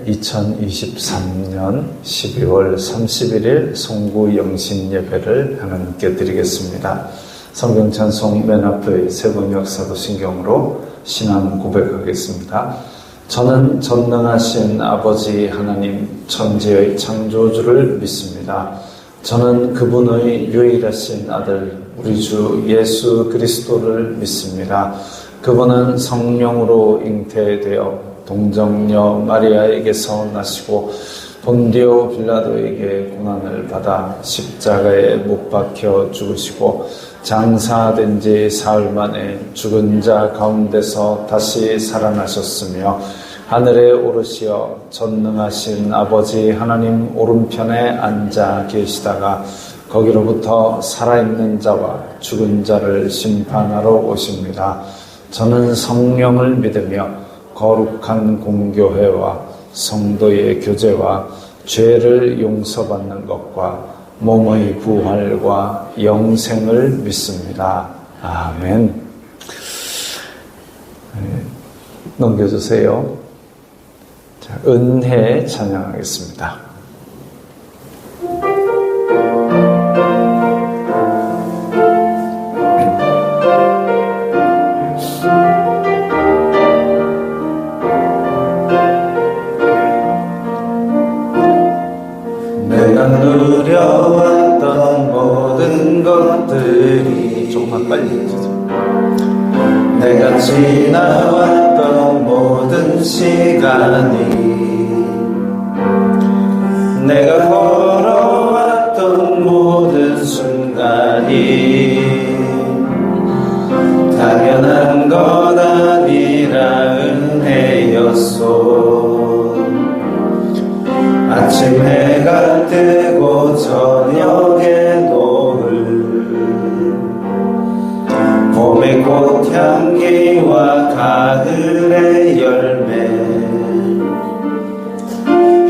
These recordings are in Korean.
2023년 12월 31일 송구 영신 예배를 하나님께 드리겠습니다. 성경 찬송 맨 앞의 세번역 사도신경으로 신앙 고백하겠습니다. 저는 전능하신 아버지 하나님 천지의 창조주를 믿습니다. 저는 그분의 유일하신 아들 우리 주 예수 그리스도를 믿습니다. 그분은 성령으로 잉태되어 동정녀 마리아에게서 나시고 본디오 빌라도에게 고난을 받아 십자가에 못 박혀 죽으시고 장사된 지 사흘 만에 죽은 자 가운데서 다시 살아나셨으며 하늘에 오르시어 전능하신 아버지 하나님 오른편에 앉아 계시다가 거기로부터 살아있는 자와 죽은 자를 심판하러 오십니다. 저는 성령을 믿으며 거룩한 공교회와 성도의 교제와 죄를 용서받는 것과 몸의 부활과 영생을 믿습니다. 아멘. 넘겨주세요. 자, 은혜 찬양하겠습니다. 누려왔던 모든 것들이 조금만 빨리 해주세요. 내가 지나왔던 모든 시간이 내가 걸어왔던 모든 순간이 당연한 것 아니라 은혜였소. 아침 해가 뜨고 저녁에 노을 봄의 꽃향기와 가을의 열매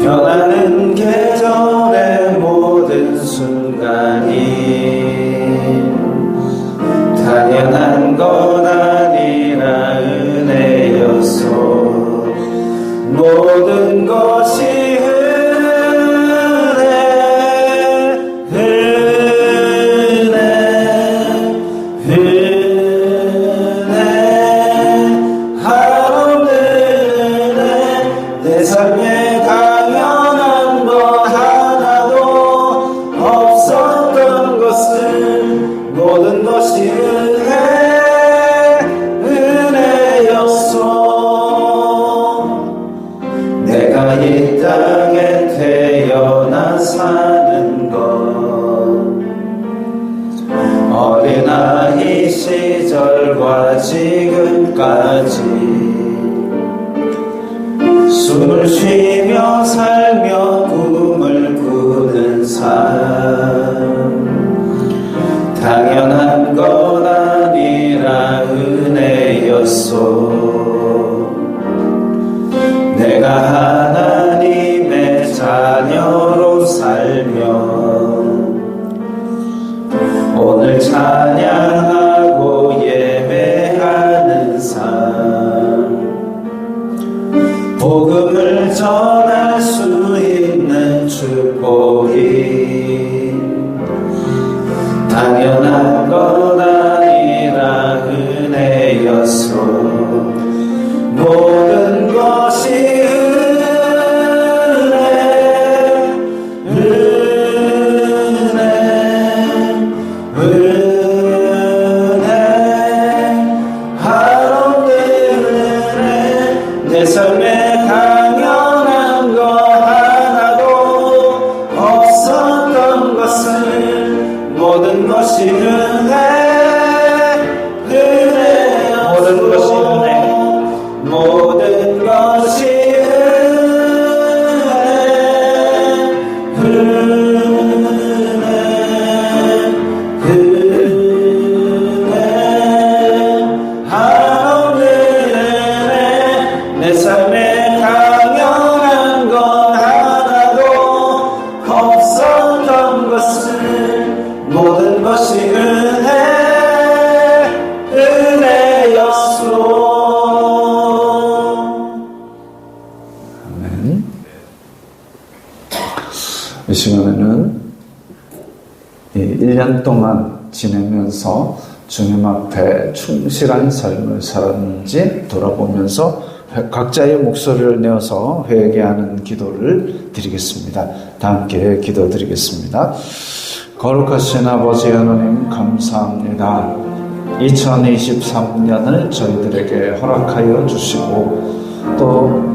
변하는 계절의 모든 순간이 당연한 것 아니라 은혜였소. 모든 것이 이 땅에 태어나 사는 것 어린아이 시절과 지금까지 숨을 쉬며 살며 꿈을 꾸는 삶 당연한 것 아니라 은혜였소. 내가 하나님의 자녀로 살며 오늘 찬양하고 예배하는 삶 복음을 전할 수 있는 축복이 당연한 것 아니라 은혜였소. 시간에는 1년 동안 지내면서 주님 앞에 충실한 삶을 살았는지 돌아보면서 각자의 목소리를 내어서 회개하는 기도를 드리겠습니다. 다 함께 기도드리겠습니다. 거룩하신 아버지 하나님 감사합니다. 2023년을 저희들에게 허락하여 주시고 또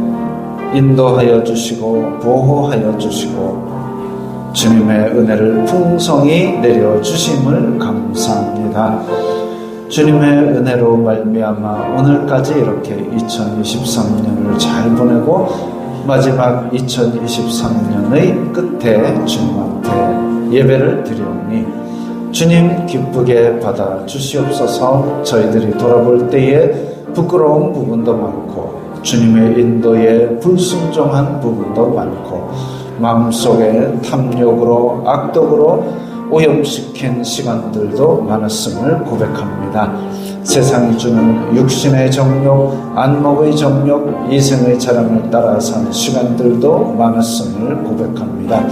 인도하여 주시고 보호하여 주시고 주님의 은혜를 풍성히 내려주심을 감사합니다. 주님의 은혜로 말미암아 오늘까지 이렇게 2023년을 잘 보내고 마지막 2023년의 끝에 주님 앞에 예배를 드리오니 주님 기쁘게 받아 주시옵소서. 저희들이 돌아볼 때에 부끄러운 부분도 많고 주님의 인도에 불순종한 부분도 많고 마음속에 탐욕으로 악독으로 오염시킨 시간들도 많았음을 고백합니다. 세상이 주는 육신의 정욕, 안목의 정욕, 이생의 자랑을 따라 산 시간들도 많았음을 고백합니다.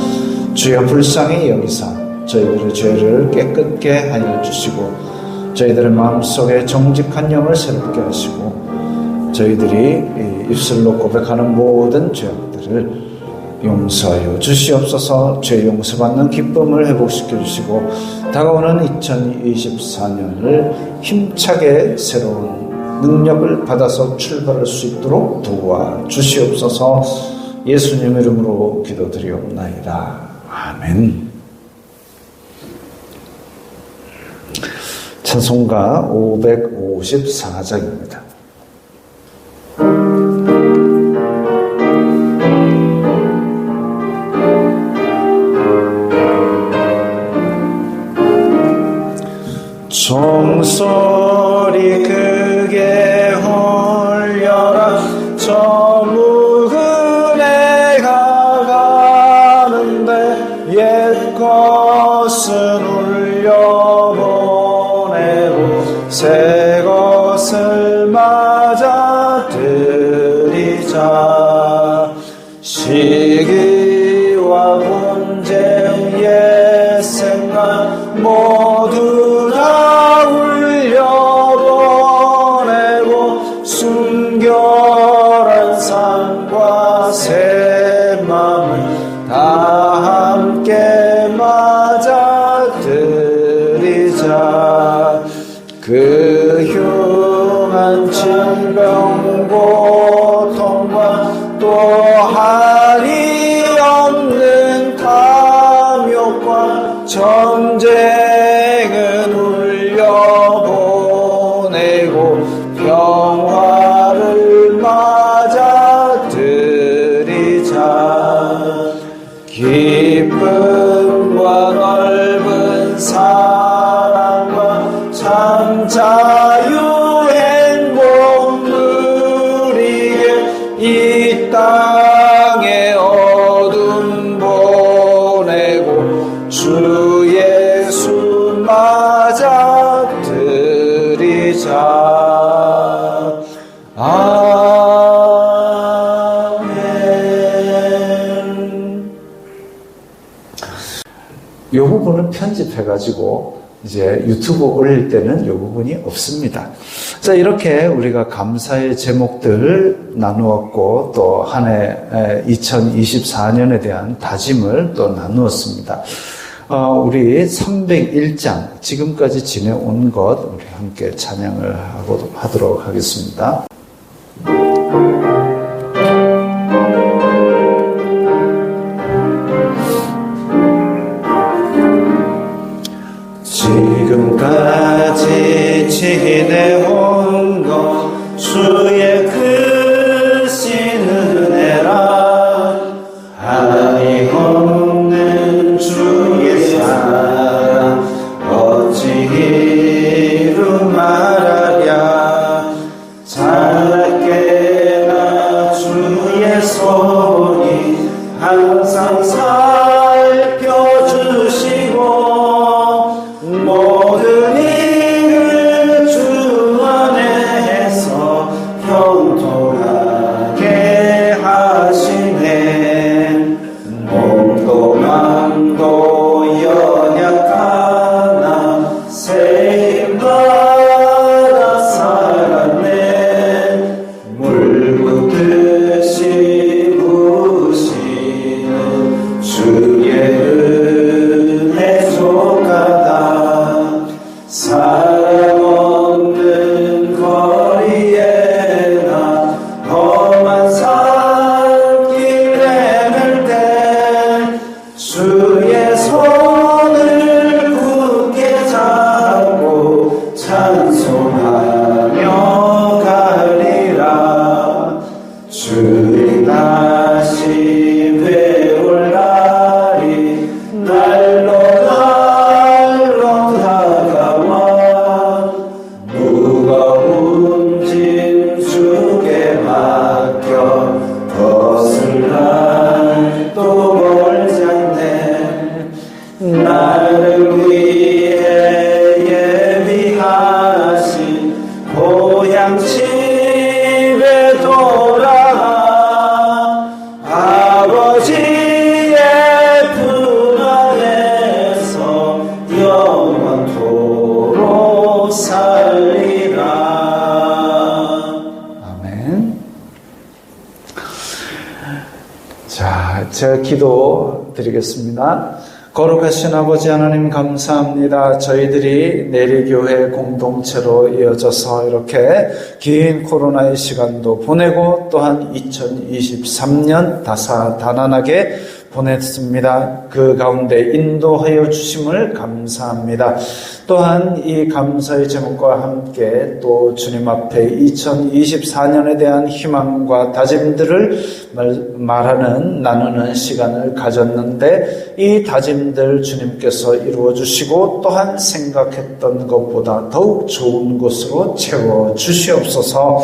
주여 불쌍히 여기사 저희들의 죄를 깨끗게 하여 주시고 저희들의 마음속에 정직한 영을 새롭게 하시고 저희들이 입술로 고백하는 모든 죄악들을 용서하여 주시옵소서. 죄 용서받는 기쁨을 회복시켜 주시고 다가오는 2024년을 힘차게 새로운 능력을 받아서 출발할 수 있도록 도와주시옵소서. 예수님 이름으로 기도드리옵나이다. 아멘. 찬송가 554장입니다. 종소리 크게 울려라. 저 묵은 애가 가는데 옛 것은 울려보내고 새 것을 맞아들이자. 시기와 분쟁 옛 생각 모두 다 울려보내고 순결한 삶과 새 마음을 다 함께 맞아들이자. 그 흉한 질병 고통과 또 한이 없는 탐욕과 전쟁은 울려보내고 평화를 맞아들이자. 기쁨과 넓은 사랑과 참 자유 행복 누리게 이 땅에 어둠 보내고 주 예수 맞아들이자. 아멘. 이 부분은 편집해가지고 이제 유튜브 올릴 때는 이 부분이 없습니다. 자, 이렇게 우리가 감사의 제목들을 나누었고 또 한 해 2024년에 대한 다짐을 또 나누었습니다. 우리 301장 지금까지 지내온 것 우리 함께 찬양을 하도록 하겠습니다. 지금까지 지내온 것 주의 크신 은혜라. 한이 없는 주의 사랑 어찌 이루 말하랴. 자나깨나 주의 손이 항상 살펴주시고 모든 일을 주 사람 없는 거리에나 험한 산길 헤맬 때 주의 손을 굳게 잡고 찬송하며 가리라. 주님 다시 배울 날이 날로 다가와 무거운 짐 주께 맡겨 벗을 날도 멀지 않네. 나를 위해 예비하신 고향 집에 돌아가 아버지의 품 안에서 영원토록 살리라. 아멘. 자, 제가 기도 드리겠습니다. 거룩하신 아버지 하나님 감사합니다. 저희들이 내리교회 공동체로 이어져서 이렇게 긴 코로나의 시간도 보내고 또한 2023년 다사다난하게 보냈습니다. 그 가운데 인도하여 주심을 감사합니다. 또한 이 감사의 제목과 함께 또 주님 앞에 2024년에 대한 희망과 다짐들을 나누는 시간을 가졌는데 이 다짐들 주님께서 이루어 주시고 또한 생각했던 것보다 더욱 좋은 것으로 채워 주시옵소서.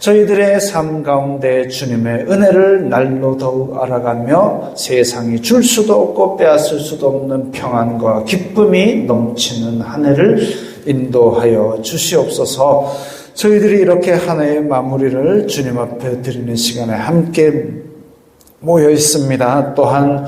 저희들의 삶 가운데 주님의 은혜를 날로 더욱 알아가며 세상이 줄 수도 없고 빼앗을 수도 없는 평안과 기쁨이 넘치는 한 해를 인도하여 주시옵소서. 저희들이 이렇게 한 해의 마무리를 주님 앞에 드리는 시간에 함께 모여 있습니다. 또한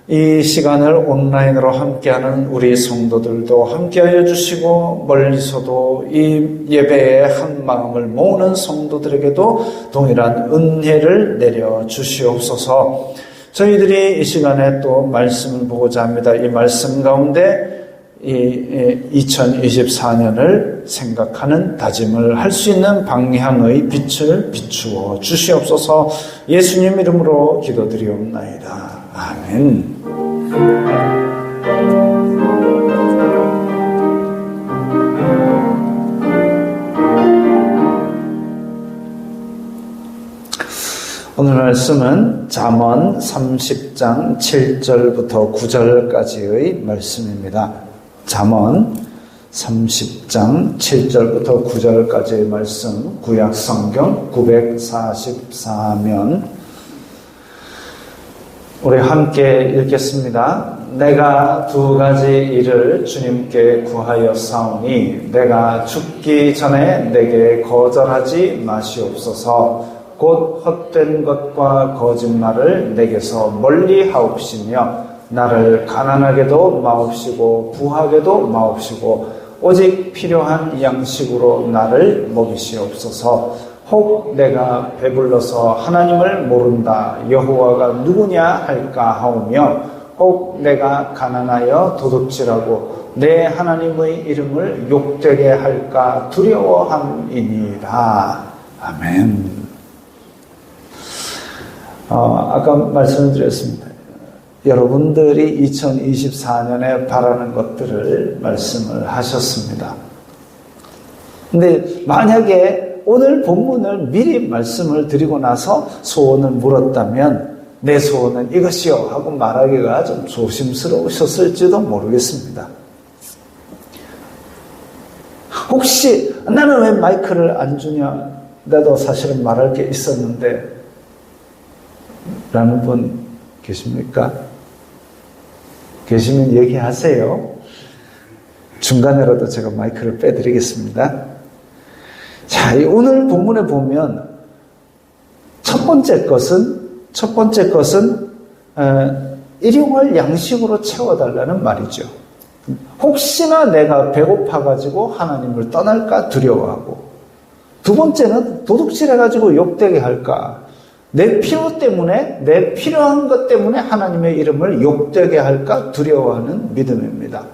이 시간을 온라인으로 함께하는 우리 성도들도 함께하여 주시고 멀리서도 이 예배에 한 마음을 모으는 성도들에게도 동일한 은혜를 내려 주시옵소서. 저희들이 이 시간에 또 말씀을 보고자 합니다. 이 말씀 가운데 이 2024년을 생각하는 다짐을 할 수 있는 방향의 빛을 비추어 주시옵소서. 예수님 이름으로 기도드리옵나이다. 아멘. 오늘 말씀은 잠언 30장 7절부터 9절까지의 말씀입니다. 잠언 30장 7절부터 9절까지의 말씀, 구약 성경 944면 우리 함께 읽겠습니다. 내가 두 가지 일을 주님께 구하여 싸우니 내가 죽기 전에 내게 거절하지 마시옵소서. 곧 헛된 것과 거짓말을 내게서 멀리 하옵시며 나를 가난하게도 마옵시고 부하게도 마옵시고 오직 필요한 양식으로 나를 먹이시옵소서. 혹 내가 배불러서 하나님을 모른다 여호와가 누구냐 할까 하오며 혹 내가 가난하여 도둑질하고 내 하나님의 이름을 욕되게 할까 두려워함이니라. 아멘. 아까 말씀드렸습니다. 여러분들이 2024년에 바라는 것들을 말씀을 하셨습니다. 근데 만약에 오늘 본문을 미리 말씀을 드리고 나서 소원을 물었다면 내 소원은 이것이요 하고 말하기가 좀 조심스러우셨을지도 모르겠습니다. 혹시 나는 왜 마이크를 안 주냐? 나도 사실은 말할 게 있었는데 라는 분 계십니까? 계시면 얘기하세요. 중간에라도 제가 마이크를 빼드리겠습니다. 자, 오늘 본문에 보면 첫 번째 것은 일용할 양식으로 채워달라는 말이죠. 혹시나 내가 배고파가지고 하나님을 떠날까 두려워하고, 두 번째는 도둑질해가지고 욕되게 할까, 내 필요 때문에, 내 필요한 것 때문에 하나님의 이름을 욕되게 할까 두려워하는 믿음입니다.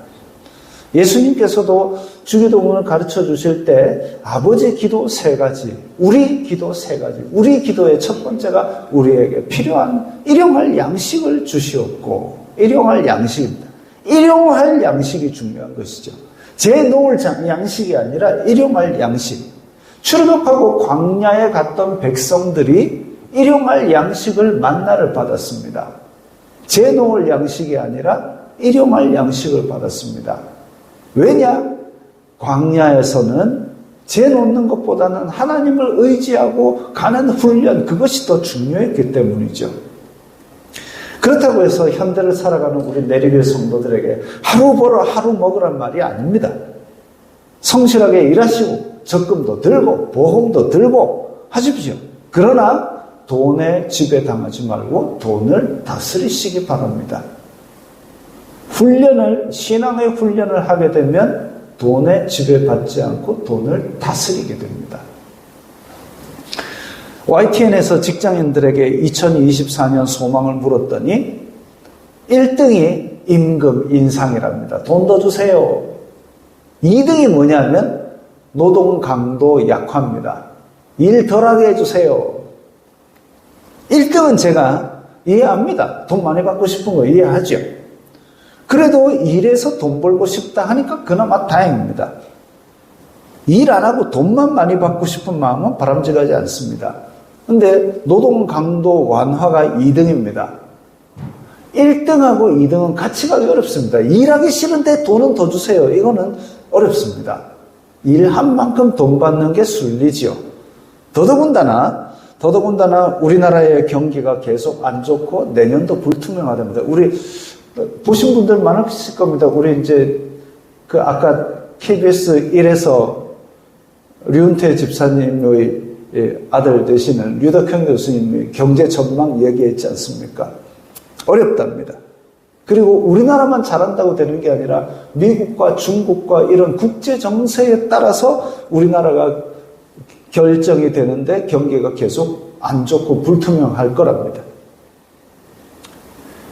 예수님께서도 주기도문을 가르쳐 주실 때 아버지 기도 3가지, 우리 기도 3가지. 우리 기도의 첫 번째가 우리에게 필요한 일용할 양식을 주시옵고, 일용할 양식입니다. 일용할 양식이 중요한 것이죠. 제 놓을 양식이 아니라 일용할 양식. 출애굽하고 광야에 갔던 백성들이 일용할 양식을 만나를 받았습니다. 제 놓을 양식이 아니라 일용할 양식을 받았습니다. 왜냐? 광야에서는 재 놓는 것보다는 하나님을 의지하고 가는 훈련, 그것이 더 중요했기 때문이죠. 그렇다고 해서 현대를 살아가는 우리 내리교회 성도들에게 하루 벌어 하루 먹으란 말이 아닙니다. 성실하게 일하시고 적금도 들고 보험도 들고 하십시오. 그러나 돈에 지배당하지 말고 돈을 다스리시기 바랍니다. 신앙의 훈련을 하게 되면 돈에 지배받지 않고 돈을 다스리게 됩니다. YTN에서 직장인들에게 2024년 소망을 물었더니 1등이 임금 인상이랍니다. 돈 더 주세요. 2등이 뭐냐면 노동 강도 약화입니다. 일 덜하게 해주세요. 1등은 제가 이해합니다. 돈 많이 받고 싶은 거 이해하죠. 그래도 일해서 돈 벌고 싶다 하니까 그나마 다행입니다. 일 안 하고 돈만 많이 받고 싶은 마음은 바람직하지 않습니다. 근데 노동 강도 완화가 2등입니다. 1등하고 2등은 같이 가기 어렵습니다. 일하기 싫은데 돈은 더 주세요. 이거는 어렵습니다. 일한 만큼 돈 받는 게 순리지요. 더더군다나 우리나라의 경기가 계속 안 좋고 내년도 불투명하답니다. 우리 보신 분들 많으실 겁니다. 우리 이제 아까 KBS 1에서 류은태 집사님의 아들 되시는 류덕형 교수님이 경제 전망 얘기했지 않습니까? 어렵답니다. 그리고 우리나라만 잘한다고 되는 게 아니라 미국과 중국과 이런 국제 정세에 따라서 우리나라가 결정이 되는데 경기가 계속 안 좋고 불투명할 거랍니다.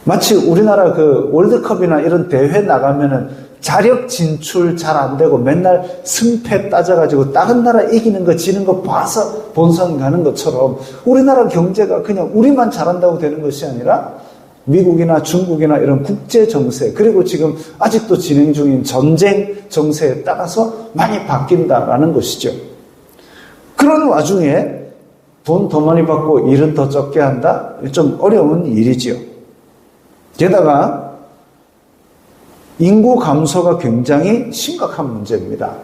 마치 우리나라 월드컵이나 이런 대회 나가면은 자력 진출 잘 안 되고 맨날 승패 따져가지고 다른 나라 이기는 거 지는 거 봐서 본선 가는 것처럼 우리나라 경제가 그냥 우리만 잘한다고 되는 것이 아니라 미국이나 중국이나 이런 국제 정세, 그리고 지금 아직도 진행 중인 전쟁 정세에 따라서 많이 바뀐다라는 것이죠. 그런 와중에 돈 더 많이 받고 일은 더 적게 한다? 좀 어려운 일이지요. 게다가 인구 감소가 굉장히 심각한 문제입니다.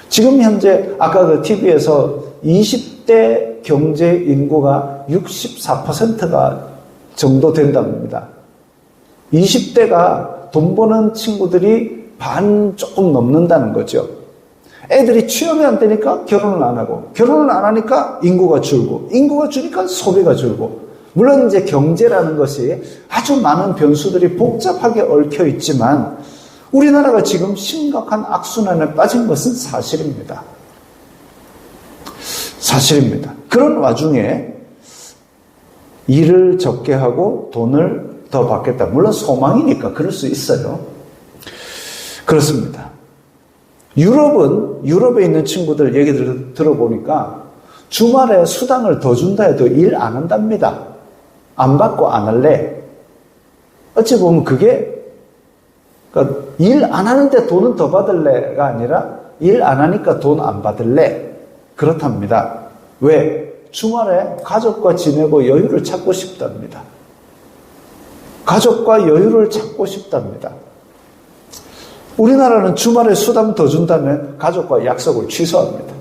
지금 현재 아까 TV에서 20대 경제 인구가 64%가 정도 된답니다. 20대가 돈 버는 친구들이 반 조금 넘는다는 거죠. 애들이 취업이 안 되니까 결혼을 안 하고, 결혼을 안 하니까 인구가 줄고, 인구가 줄니까 소비가 줄고. 물론 이제 경제라는 것이 아주 많은 변수들이 복잡하게 얽혀 있지만 우리나라가 지금 심각한 악순환에 빠진 것은 사실입니다. 사실입니다. 그런 와중에 일을 적게 하고 돈을 더 받겠다. 물론 소망이니까 그럴 수 있어요. 그렇습니다. 유럽에 있는 친구들 얘기를 들어보니까 주말에 수당을 더 준다 해도 일 안 한답니다. 안 받고 안 할래. 어찌 보면 그게 그러니까 일 안 하는데 돈은 더 받을래가 아니라 일 안 하니까 돈 안 받을래. 그렇답니다. 왜? 주말에 가족과 지내고 여유를 찾고 싶답니다. 가족과 여유를 찾고 싶답니다. 우리나라는 주말에 수당 더 준다면 가족과 약속을 취소합니다.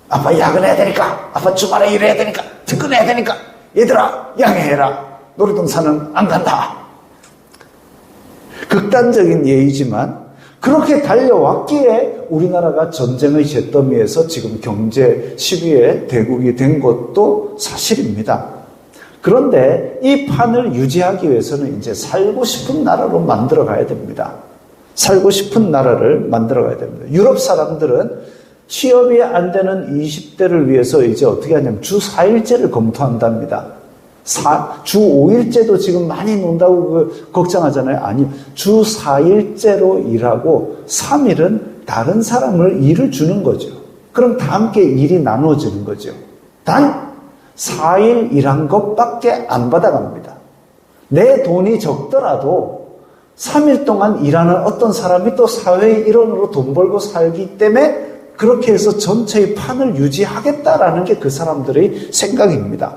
아빠 야근해야 되니까, 아빠 주말에 일해야 되니까, 특근해야 되니까, 얘들아 양해해라. 놀이동산은 안 간다. 극단적인 예의지만 그렇게 달려왔기에 우리나라가 전쟁의 잿더미에서 지금 경제 10위의 대국이 된 것도 사실입니다. 그런데 이 판을 유지하기 위해서는 이제 살고 싶은 나라로 만들어 가야 됩니다. 살고 싶은 나라를 만들어 가야 됩니다. 유럽 사람들은 취업이 안 되는 20대를 위해서 이제 어떻게 하냐면 주 4일제를 검토한답니다. 주 5일제도 지금 많이 논다고 걱정하잖아요. 아니, 주 4일제로 일하고 3일은 다른 사람을 일을 주는 거죠. 그럼 다 함께 일이 나누어지는 거죠. 단 4일 일한 것밖에 안 받아갑니다. 내 돈이 적더라도 3일 동안 일하는 어떤 사람이 또 사회의 일원으로 돈 벌고 살기 때문에 그렇게 해서 전체의 판을 유지하겠다라는 게 그 사람들의 생각입니다.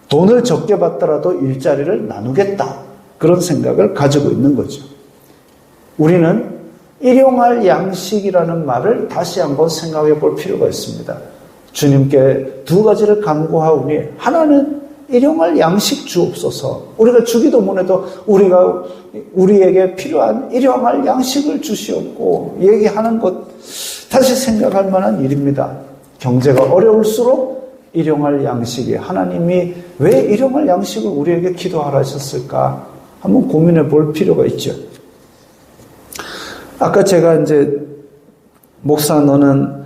돈을 적게 받더라도 일자리를 나누겠다. 그런 생각을 가지고 있는 거죠. 우리는 일용할 양식이라는 말을 다시 한번 생각해 볼 필요가 있습니다. 주님께 두 가지를 간구하오니 하나는 일용할 양식 주옵소서. 우리가 주기도문에도 우리에게 필요한 일용할 양식을 주시옵고 얘기하는 것 다시 생각할 만한 일입니다. 경제가 어려울수록 일용할 양식이 하나님이 왜 일용할 양식을 우리에게 기도하라 하셨을까? 한번 고민해 볼 필요가 있죠. 아까 제가 이제 목사 너는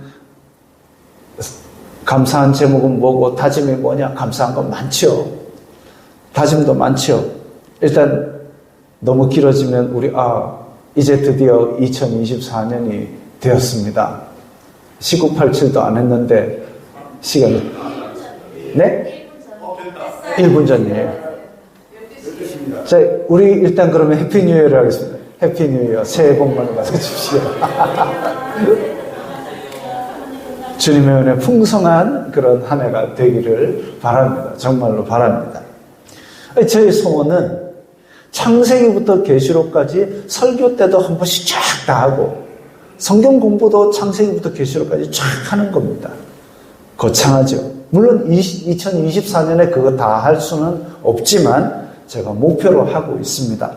감사한 제목은 뭐고 다짐이 뭐냐? 감사한 건 많죠. 다짐도 많죠. 일단 너무 길어지면 우리 이제 드디어 2024년이 되었습니다. 1987도 안 했는데 시간이 네? 1분 전이에요. 자, 우리 일단 그러면 해피 뉴 이어를 하겠습니다. 해피 뉴 이어. 새해 복 많이 받으십시오. 주님의 은혜 풍성한 그런 한 해가 되기를 바랍니다. 정말로 바랍니다. 저희 소원은 창세기부터 계시록까지 설교 때도 한 번씩 쫙 다 하고 성경 공부도 창세기부터 계시록까지 쫙 하는 겁니다. 거창하죠. 물론 2024년에 그거 다 할 수는 없지만 제가 목표로 하고 있습니다.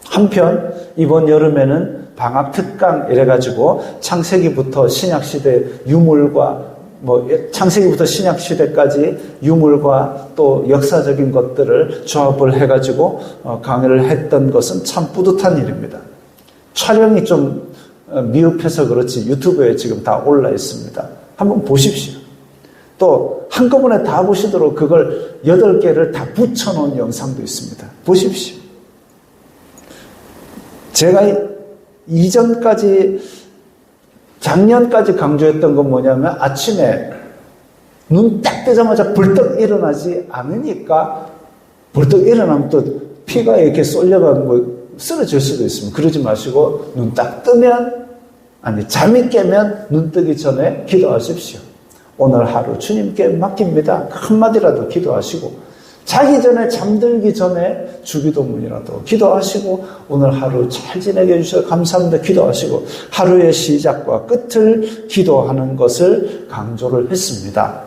한편 이번 여름에는 방학 특강 이래가지고 창세기부터 신약시대 유물과 창세기부터 신약시대까지 유물과 또 역사적인 것들을 조합을 해가지고 강의를 했던 것은 참 뿌듯한 일입니다. 촬영이 좀 미흡해서 그렇지 유튜브에 지금 다 올라 있습니다. 한번 보십시오. 또 한꺼번에 다 보시도록 그걸 8개를 다 붙여놓은 영상도 있습니다. 보십시오. 제가 작년까지 강조했던 건 뭐냐면 아침에 눈 딱 뜨자마자 벌떡 일어나지 않으니까 벌떡 일어나면 또 피가 이렇게 쏠려가고 쓰러질 수도 있습니다. 그러지 마시고 눈 딱 뜨면 잠이 깨면 눈 뜨기 전에 기도하십시오. 오늘 하루 주님께 맡깁니다. 한마디라도 기도하시고 자기 전에 잠들기 전에 주기도문이라도 기도하시고 오늘 하루 잘 지내게 해주셔서 감사합니다. 기도하시고 하루의 시작과 끝을 기도하는 것을 강조를 했습니다.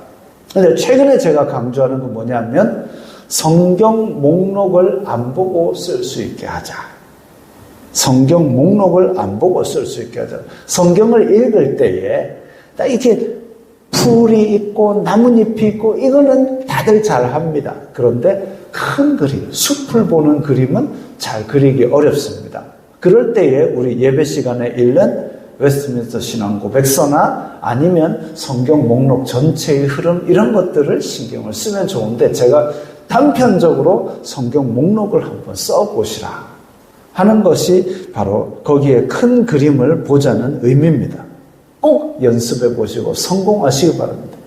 그런데 최근에 제가 강조하는 건 뭐냐면 성경 목록을 안 보고 쓸 수 있게 하자. 성경 목록을 안 보고 쓸 수 있게 하자. 성경을 읽을 때에 딱 이렇게 풀이 있고 나뭇잎이 있고 이거는 다들 잘 합니다. 그런데 큰 그림, 숲을 보는 그림은 잘 그리기 어렵습니다. 그럴 때에 우리 예배 시간에 읽는 웨스트민스터 신앙 고백서나 아니면 성경 목록 전체의 흐름 이런 것들을 신경을 쓰면 좋은데 제가 단편적으로 성경 목록을 한번 써보시라 하는 것이 바로 거기에 큰 그림을 보자는 의미입니다. 꼭 연습해 보시고 성공하시기 바랍니다.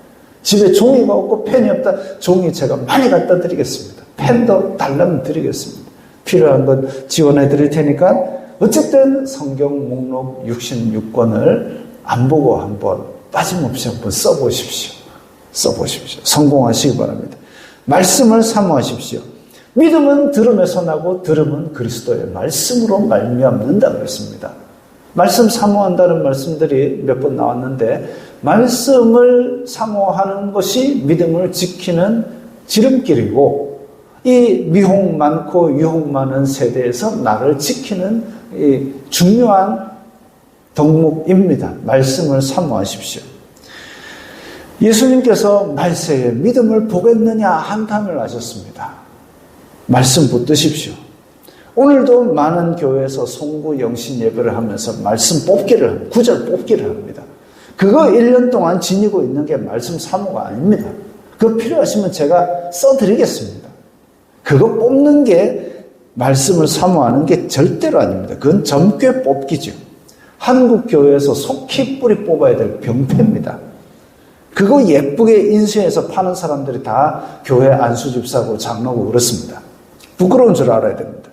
집에 종이가 없고 펜이 없다. 종이 제가 많이 갖다 드리겠습니다. 펜도 달라면 드리겠습니다. 필요한 건 지원해 드릴 테니까 어쨌든 성경 목록 66권을 안 보고 한번 빠짐없이 한번 써보십시오. 성공하시기 바랍니다. 말씀을 사모하십시오. 믿음은 들음에서 나고 들음은 그리스도의 말씀으로 말미암는다 그랬습니다. 말씀 사모한다는 말씀들이 몇 번 나왔는데 말씀을 사모하는 것이 믿음을 지키는 지름길이고 이 미혹 많고 유혹 많은 세대에서 나를 지키는 이 중요한 덕목입니다. 말씀을 사모하십시오. 예수님께서 말세에 믿음을 보겠느냐 한탄을 하셨습니다. 말씀 붙드십시오. 오늘도 많은 교회에서 송구 영신 예배를 하면서 말씀 뽑기를 합니다. 구절 뽑기를 합니다. 그거 1년 동안 지니고 있는 게 말씀 사모가 아닙니다. 그거 필요하시면 제가 써드리겠습니다. 그거 뽑는 게 말씀을 사모하는 게 절대로 아닙니다. 그건 점괘 뽑기죠. 한국 교회에서 속히 뿌리 뽑아야 될 병폐입니다. 그거 예쁘게 인쇄해서 파는 사람들이 다 교회 안수집사고 장로고 그렇습니다. 부끄러운 줄 알아야 됩니다.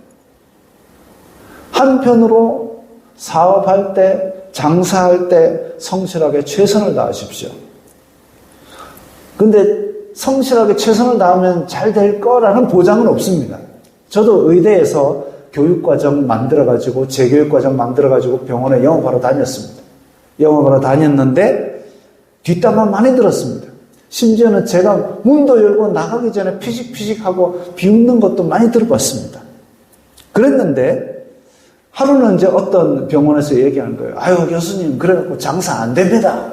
한편으로 사업할 때, 장사할 때 성실하게 최선을 다하십시오. 근데 성실하게 최선을 다하면 잘 될 거라는 보장은 없습니다. 저도 의대에서 교육과정 만들어가지고, 재교육과정 만들어가지고 병원에 영업하러 다녔습니다. 영업하러 다녔는데 뒷담화 많이 들었습니다. 심지어는 제가 문도 열고 나가기 전에 피식피식하고 비웃는 것도 많이 들어봤습니다. 그랬는데 하루는 이제 어떤 병원에서 얘기하는 거예요. 아유, 교수님, 그래갖고 장사 안 됩니다.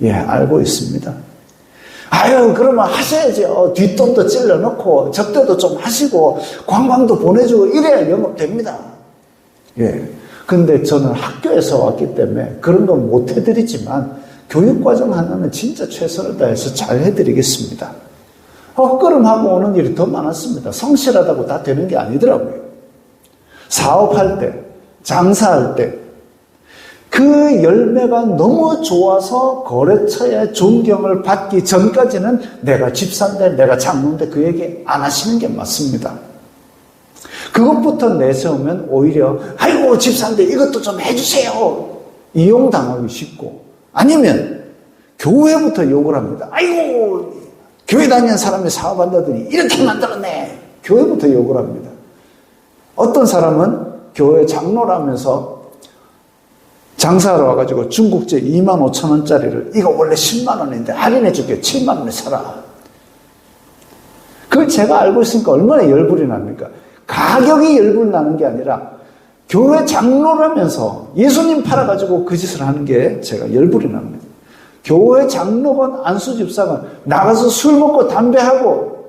예, 알고 있습니다. 아유, 그러면 하셔야죠. 뒷돈도 찔러놓고 접대도 좀 하시고 관광도 보내주고 이래야 영업됩니다. 예. 근데 저는 학교에서 왔기 때문에 그런 건 못 해드리지만 교육과정 하나는 진짜 최선을 다해서 잘 해드리겠습니다. 헛걸음하고 오는 일이 더 많았습니다. 성실하다고 다 되는 게 아니더라고요. 사업할 때, 장사할 때, 그 열매가 너무 좋아서 거래처의 존경을 받기 전까지는 내가 집사인데, 내가 장로인데 그 얘기 안 하시는 게 맞습니다. 그것부터 내세우면 오히려 아이고 집사인데 이것도 좀 해주세요. 이용당하기 쉽고, 아니면 교회부터 욕을 합니다. 아이고 교회 다니는 사람이 사업한다더니 이렇게 만들었네. 교회부터 욕을 합니다. 어떤 사람은 교회 장로라면서 장사하러 와가지고 중국제 25,000원짜리를 이거 원래 10만 원인데 할인해 줄게 7만 원에 사라. 그걸 제가 알고 있으니까 얼마나 열불이 납니까? 가격이 열불 나는 게 아니라 교회 장로라면서 예수님 팔아가지고 그 짓을 하는 게 제가 열불이 납니다. 교회 장로건 안수집사건 나가서 술 먹고 담배하고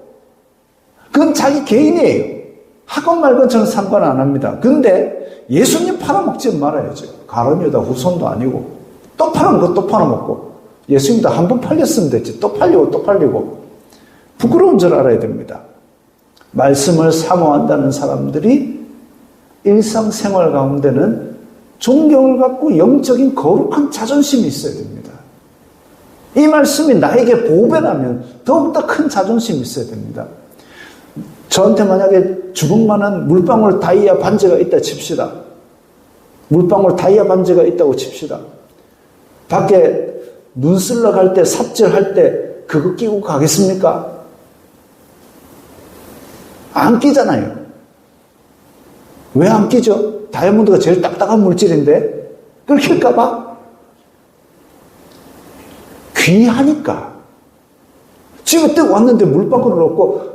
그건 자기 개인이에요. 하건 말건 저는 상관 안 합니다. 근데 예수님 팔아먹지 말아야죠. 가론 유다 후손도 아니고 또 팔아먹고 또 팔아먹고 예수님도 한 번 팔렸으면 됐지 또 팔리고 또 팔리고 부끄러운 줄 알아야 됩니다. 말씀을 사모한다는 사람들이 일상생활 가운데는 존경을 갖고 영적인 거룩한 자존심이 있어야 됩니다. 이 말씀이 나에게 보배라면 더욱더 큰 자존심이 있어야 됩니다. 저한테 만약에 주먹만한 물방울 다이아 반지가 있다 칩시다. 물방울 다이아 반지가 있다고 칩시다. 밖에 눈 쓸러 갈 때 삽질할 때 그거 끼고 가겠습니까? 안 끼잖아요. 왜 안 끼죠? 다이아몬드가 제일 딱딱한 물질인데 그걸 낄까봐? 귀하니까. 집에 딱 왔는데 물방울을 없고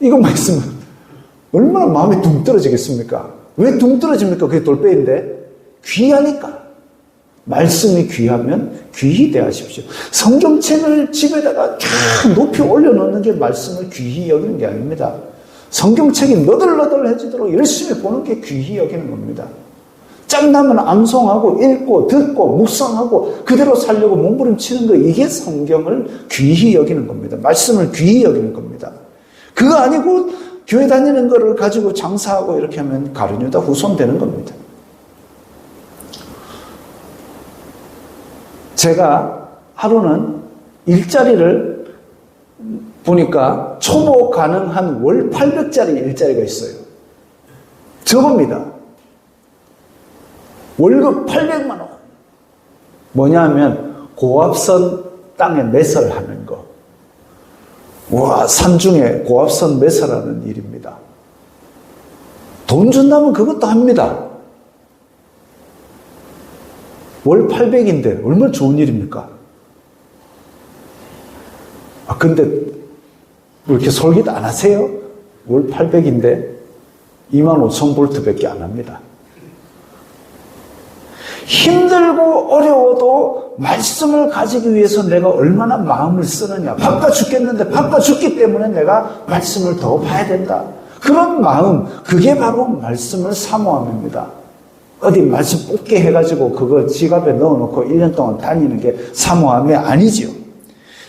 이것만 있으면 얼마나 마음이 둥 떨어지겠습니까? 왜 둥 떨어집니까? 그게 돌빼인데 귀하니까. 말씀이 귀하면 귀히 대하십시오. 성경책을 집에다가 높이 올려놓는 게 말씀을 귀히 여기는 게 아닙니다. 성경책이 너덜너덜해지도록 열심히 보는 게 귀히 여기는 겁니다. 짬나면 암송하고 읽고 듣고 묵상하고 그대로 살려고 몸부림치는 거, 이게 성경을 귀히 여기는 겁니다. 말씀을 귀히 여기는 겁니다. 그거 아니고 교회 다니는 거를 가지고 장사하고 이렇게 하면 가룟 유다 후손 되는 겁니다. 제가 하루는 일자리를 보니까 초보 가능한 월 800짜리 일자리가 있어요. 저겁니다. 월급 800만 원. 뭐냐면 고압선 땅에 매설하는 거. 와, 산중에 고압선 매설하는 일입니다. 돈 준다면 그것도 합니다. 월 800인데 얼마나 좋은 일입니까? 아, 근데 왜 이렇게 솔깃 안 하세요? 월 800인데 25,000V 밖에 안 합니다. 힘들고 어려워도 말씀을 가지기 위해서 내가 얼마나 마음을 쓰느냐. 바빠 죽겠는데 바빠 죽기 때문에 내가 말씀을 더 봐야 된다. 그런 마음, 그게 바로 말씀을 사모함입니다. 어디 말씀 뽑게 해가지고 그거 지갑에 넣어놓고 1년 동안 다니는 게 사모함이 아니지요.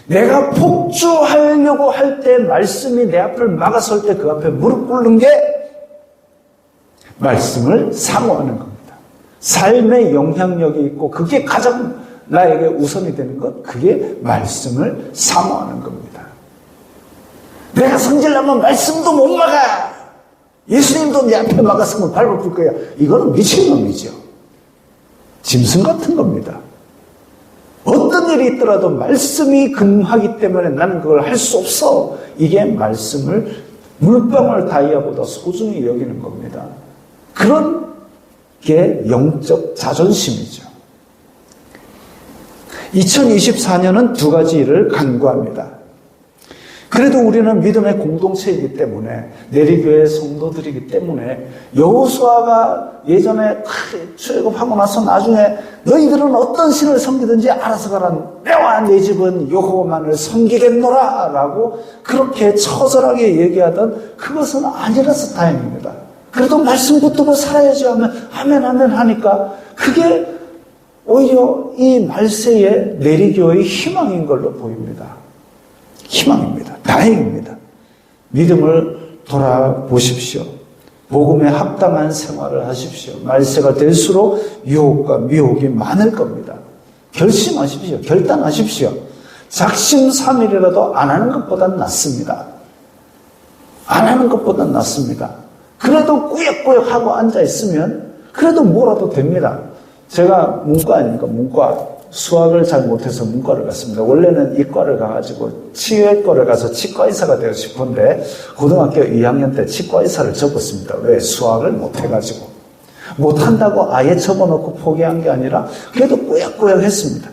내가 폭주하려고 할 때 말씀이 내 앞을 막아설 때 그 앞에 무릎 꿇는 게 말씀을 사모하는 겁니다. 삶의 영향력이 있고 그게 가장 나에게 우선이 되는 것, 그게 말씀을 사모하는 겁니다. 내가 성질나면 말씀도 못 막아. 예수님도 내 앞에 막았으면 밟아볼 거야. 이거는 미친놈이죠. 짐승 같은 겁니다. 어떤 일이 있더라도 말씀이 근무하기 때문에 나는 그걸 할 수 없어. 이게 말씀을 물방울 다이아보다 소중히 여기는 겁니다. 그런 게 영적 자존심이죠. 2024년은 두 가지 일을 간구합니다. 그래도 우리는 믿음의 공동체이기 때문에, 내리교회 성도들이기 때문에, 여호수아가 예전에 출애굽하고 나서 나중에 너희들은 어떤 신을 섬기든지 알아서 가라. 내와 내 집은 여호와만을 섬기겠노라 라고 그렇게 처절하게 얘기하던 그것은 아니라서 다행입니다. 그래도 말씀 붙들고 살아야지 하면 아멘 아멘 하니까 그게 오히려 이 말세의 내리교회의 희망인 걸로 보입니다. 희망입니다. 다행입니다. 믿음을 돌아보십시오. 복음에 합당한 생활을 하십시오. 말세가 될수록 유혹과 미혹이 많을 겁니다. 결심하십시오. 결단하십시오. 작심삼일이라도 안 하는 것보단 낫습니다. 안 하는 것보단 낫습니다. 그래도 꾸역꾸역 하고 앉아있으면 그래도 뭐라도 됩니다. 제가 문과 아닙니까? 문과. 수학을 잘 못해서 문과를 갔습니다. 원래는 이과를 가가지고 치외과를 가서 치과의사가 되고 싶은데 고등학교 2학년 때 치과의사를 접었습니다. 왜? 수학을 못해가지고. 못한다고 아예 접어놓고 포기한 게 아니라 그래도 꾸역꾸역 했습니다.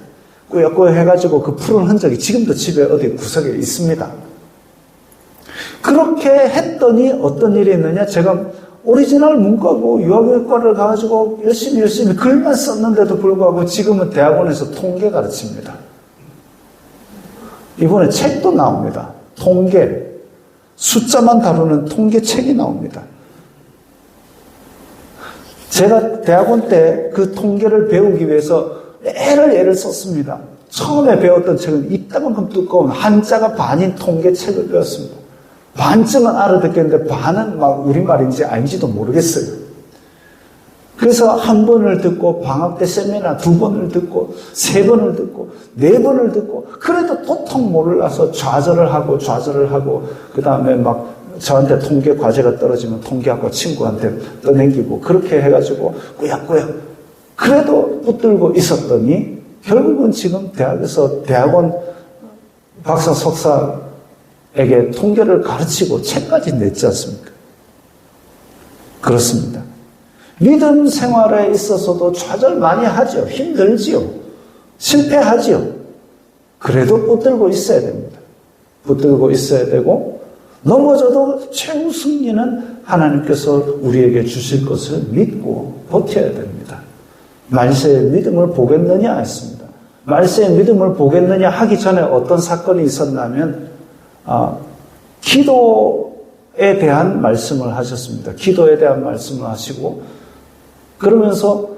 꾸역꾸역 해가지고 그 푸른 흔적이 지금도 집에 어디 구석에 있습니다. 그렇게 했더니 어떤 일이 있느냐? 제가 오리지널 문과고 유아교육과를 가가지고 열심히 글만 썼는데도 불구하고 지금은 대학원에서 통계 가르칩니다. 이번에 책도 나옵니다. 통계. 숫자만 다루는 통계 책이 나옵니다. 제가 대학원 때 그 통계를 배우기 위해서 애를 썼습니다. 처음에 배웠던 책은 이따만큼 두꺼운 한자가 반인 통계 책을 배웠습니다. 반쯤은 알아듣겠는데 반은 막 우리말인지 아닌지도 모르겠어요. 그래서 한 번을 듣고 방학 때 세미나 2번을 듣고 3번을 듣고 4번을 듣고 그래도 도통 몰라서 좌절을 하고 그 다음에 막 저한테 통계 과제가 떨어지면 통계학과 친구한테 떠넘기고 그렇게 해가지고 꾸역꾸역 그래도 붙들고 있었더니 결국은 지금 대학에서 대학원 박사 석사에게 통계를 가르치고 책까지 냈지 않습니까? 그렇습니다. 믿음 생활에 있어서도 좌절 많이 하죠. 힘들지요. 실패하지요. 그래도 붙들고 있어야 됩니다. 붙들고 있어야 되고 넘어져도 최후 승리는 하나님께서 우리에게 주실 것을 믿고 버텨야 됩니다. 말세의 믿음을 보겠느냐 했습니다. 말세의 믿음을 보겠느냐 하기 전에 어떤 사건이 있었냐면 기도에 대한 말씀을 하셨습니다. 기도에 대한 말씀을 하시고 그러면서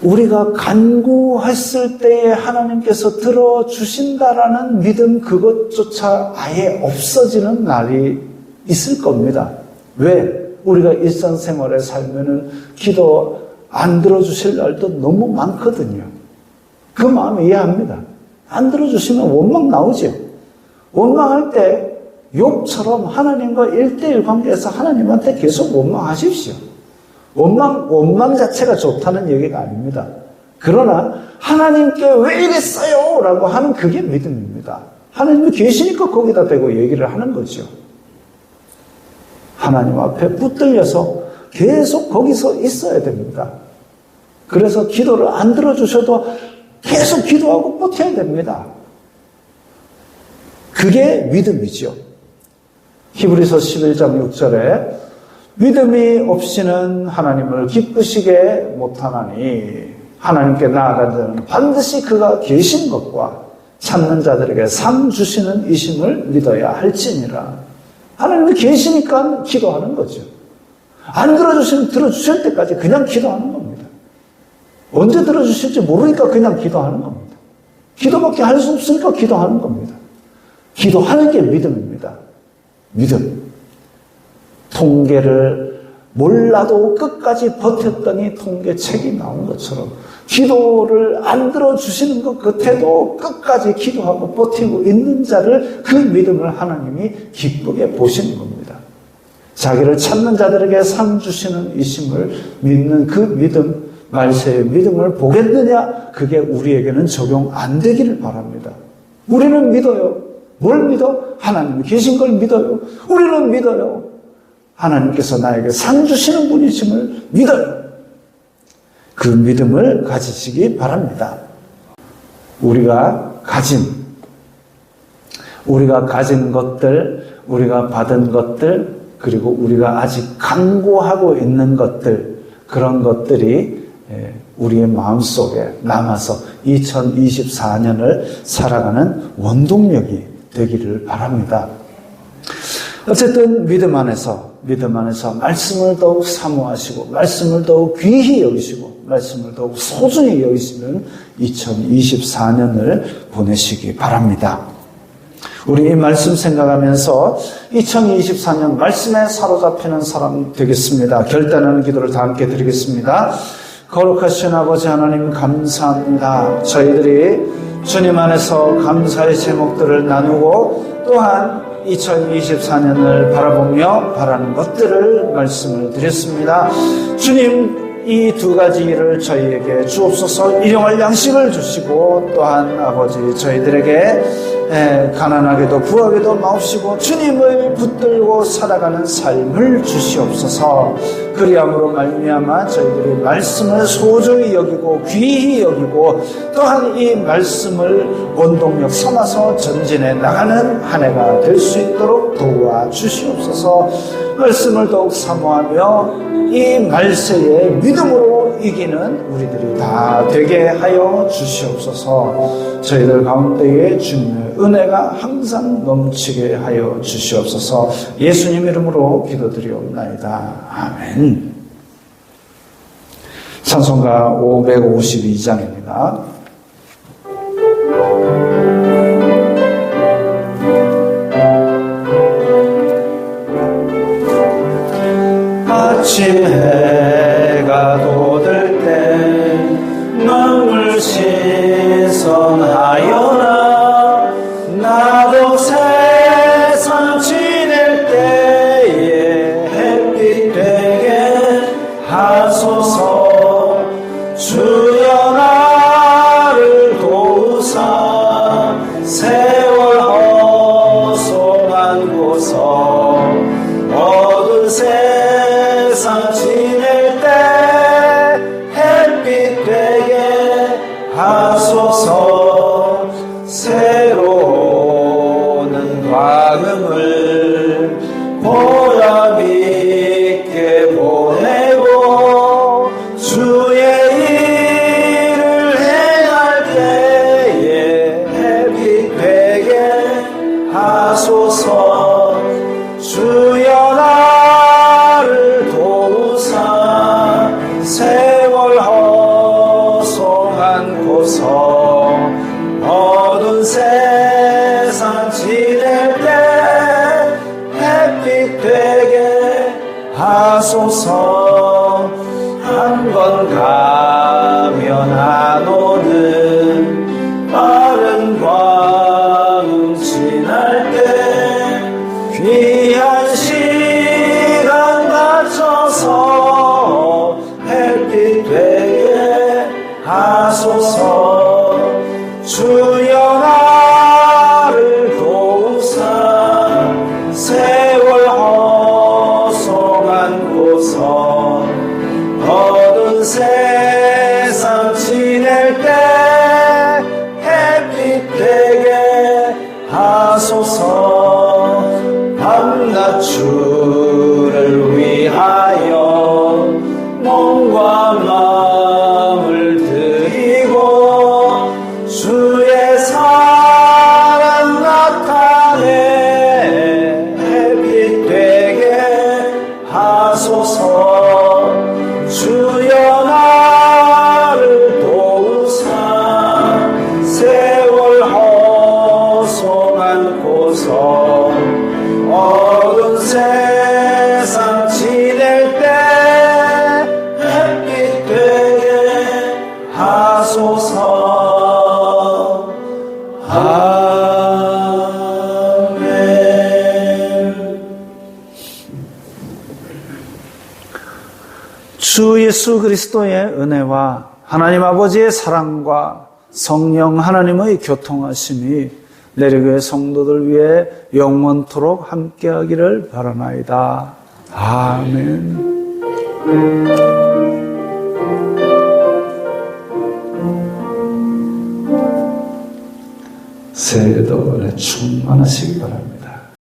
우리가 간구했을 때에 하나님께서 들어주신다라는 믿음 그것조차 아예 없어지는 날이 있을 겁니다. 왜? 우리가 일상생활에 살면은 기도 안 들어주실 날도 너무 많거든요. 그 마음 이해합니다. 안 들어주시면 원망 나오죠. 원망할 때 욥처럼 하나님과 1:1 관계에서 하나님한테 계속 원망하십시오. 원망 자체가 좋다는 얘기가 아닙니다. 그러나 하나님께 왜 이랬어요? 라고 하는 그게 믿음입니다. 하나님이 계시니까 거기다 대고 얘기를 하는 거죠. 하나님 앞에 붙들려서 계속 거기서 있어야 됩니다. 그래서 기도를 안 들어주셔도 계속 기도하고 버텨야 됩니다. 그게 믿음이죠. 히브리서 11장 6절에 믿음이 없이는 하나님을 기쁘시게 못하나니 하나님께 나아가는 자는 반드시 그가 계신 것과 찾는 자들에게 상 주시는 이심을 믿어야 할지니라. 하나님이 계시니까 기도하는 거죠. 안 들어주시면 들어주실 때까지 그냥 기도하는 겁니다. 언제 들어주실지 모르니까 그냥 기도하는 겁니다. 기도밖에 할 수 없으니까 기도하는 겁니다. 기도하는 게 믿음입니다. 믿음. 통계를 몰라도 끝까지 버텼더니 통계책이 나온 것처럼 기도를 안 들어주시는 것 같아도 끝까지 기도하고 버티고 있는 자를, 그 믿음을 하나님이 기쁘게 보시는 겁니다. 자기를 찾는 자들에게 상 주시는 이심을 믿는 그 믿음, 말세의 믿음을 보겠느냐? 그게 우리에게는 적용 안 되기를 바랍니다. 우리는 믿어요. 뭘 믿어? 하나님이 계신 걸 믿어요. 우리는 믿어요. 하나님께서 나에게 상 주시는 분이심을 믿어요. 그 믿음을 가지시기 바랍니다. 우리가 가진 것들, 우리가 받은 것들, 그리고 우리가 아직 간구하고 있는 것들, 그런 것들이 우리의 마음속에 남아서 2024년을 살아가는 원동력이 되기를 바랍니다. 어쨌든 믿음 안에서 말씀을 더욱 사모하시고, 말씀을 더욱 귀히 여기시고, 말씀을 더욱 소중히 여기시는 2024년을 보내시기 바랍니다. 우리 이 말씀 생각하면서 2024년 말씀에 사로잡히는 사람 되겠습니다. 결단하는 기도를 다 함께 드리겠습니다. 거룩하신 아버지 하나님, 감사합니다. 저희들이 주님 안에서 감사의 제목들을 나누고, 또한 2024년을 바라보며 바라는 것들을 말씀을 드렸습니다. 주님, 이 두 가지 일을 저희에게 주옵소서. 일용할 양식을 주시고, 또한 아버지 저희들에게 가난하게도 부하게도 마옵시고 주님을 붙들고 살아가는 삶을 주시옵소서. 그리함으로 말미암아 저희들이 말씀을 소중히 여기고 귀히 여기고, 또한 이 말씀을 원동력 삼아서 전진해 나가는 한 해가 될 수 있도록 도와주시옵소서. 말씀을 더욱 사모하며 이 말세에 믿음으로 이기는 우리들이 다 되게 하여 주시옵소서. 저희들 가운데에 주님의 은혜가 항상 넘치게 하여 주시옵소서. 예수님 이름으로 기도드리옵나이다. 아멘. 찬송가 552장입니다. 아침 해가 돋을 때 눈물 신선하여라. 나도 세상 지낼 때에 햇빛 되게 하소서. 주여 나를 도우사 세월 허송한 고서 어두운 세상 지낼 때 햇빛 되게 하소서. 새로운 광음을 보람 있게 보내고 주의 일을 행할 때에 햇빛 되게 하소서. 주여 나를 도우사 세월 허송한 고서 어두운 세상 지낼 때 햇빛 되게 하소서. 한 번 가면 안 오는 빠른 광음 지날 때 귀한 시간 맞춰서 햇빛 되게 하소서. 주여 나를 도우사 세월 허송한 고서 어두운 세상 지낼 때 햇빛 되게 하소서. 밤낮 주를 위하여 몸과 마음을 드리고 주의 하소서. 아멘. 주 예수 그리스도의 은혜와 하나님 아버지의 사랑과 성령 하나님의 교통하심이 내리교회 성도들 위해 영원토록 함께하기를 바라나이다. 아멘. 새해도 은혜 충만하시기 바랍니다.